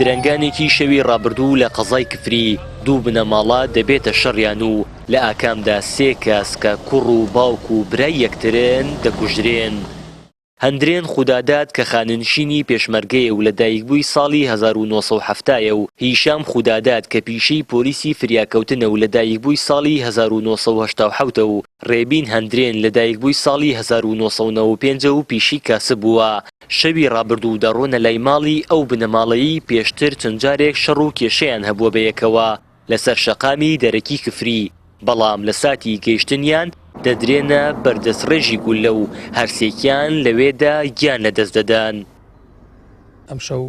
درەنگانێکی شەوی ڕابردوو لە قەزای کفری دوو بنەماڵە دەبێتە شەڕیان و لە ئاکامدا سێ کەس کە کوڕ و باوک و برای یەکترن دەکوژرێن. هەندرێن خوداداد کە خاننشینی پێشمەرگەیە و لە دایکبووی ساڵی 1970 و هیشام خوداداد کە پیشەی پۆلیسی فریاکەوتنە و لە دایکبووی ساڵی 1970 و ڕێبین هەندرێن لە دایکبووی ساڵی 1995 و پیشی کاسب بووە. شەوی ڕابردوو دەڕۆنە لای ماڵی ئەو بنەماڵەیی پێشتر چەند جارێک شەڕ و کێشەیان هەبووە بەیەکەوە لەسەر شەقامی دەرەکی کفری، بەڵام لە ساتی گەیشتنیان دەدرێنە بەردەستڕێژی گولە و هەرسێکیان لەوێدا گیان لەدەست دەدان. ئەم شەو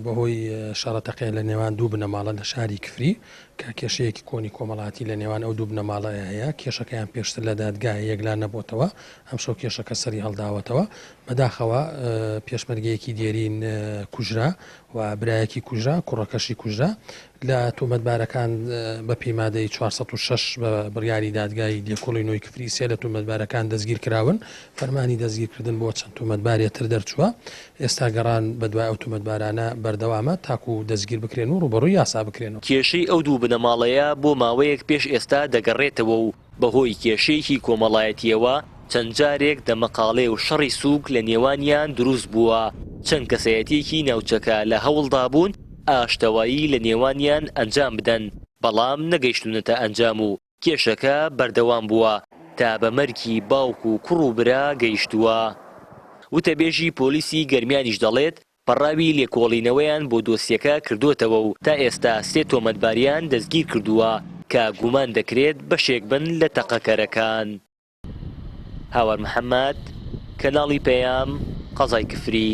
بەهۆی شەڕەتەقەیە لە نێوان دوو بنەماڵە لە شاری کفری کە کێشەیەکی کۆنی کۆمەڵاتی لە نێوان ئەو دوو بنەماڵەیە هەیە. کێشەکەیان پێشتر لە دادگای یەکلا نەبووتەوە، ئەم شەو کێشەکە سەری هەڵداوەتەوە. بەداخەوە پێشمەرگەیەکی دێرین کوژرا و برایەکی کوژرا، کوڕەکەشی کوژرا لە تۆمەتبارەکان بە پەیمادەی 406 بە بڕیاری دادگای لێکۆڵی نۆی کفری سێ لە تۆمەتبارەکان دەستگیر کراون. فەرمانی دەستگیرکردن بۆ چەند تۆمەتبارێتر دەرچووە. ئێستا گەڕان بەدوای ئەو تۆمەتبارانە بەردەوامە تاکو دەستگیر بکرێن و ڕوبەڕووی یاسا بکرێنەوە. کێشەی ئەو دوو بنەماڵەیە بۆ ماوەیەک پێش ئێستا دەگەڕێتەوە و بەهۆی کێشەیەکی کۆمەڵایەتیەوە چەند جارێک دەمەقاڵێ و شەڕی سووک لە نێوانیان دروست بووە. چەند کەسایەتێکی ناوچەکە لە هەوڵدا بوون ئاشتەوایی لە نێوانیان ئەنجام بدەن، بەڵام نەگەیشتونەتە ئەنجام و کێشەکە بەردەوام بووە تا بە مەرگی باوک و کوڕ و برا گەیشتووە. وتەبێژی پۆلیسی گەرمیانیش دەڵێت پەڕاوی لێکۆڵینەوەیان بۆ دۆسیەکە کردوتەوە و تا ئێستا سێ تۆمەتباریان دەستگیر کردووە کە گومان دەکرێت بەشێک بن لە تەقەکەرەکان. هاوار محەممەد، کەناڵی پەیام، قەزای کفری.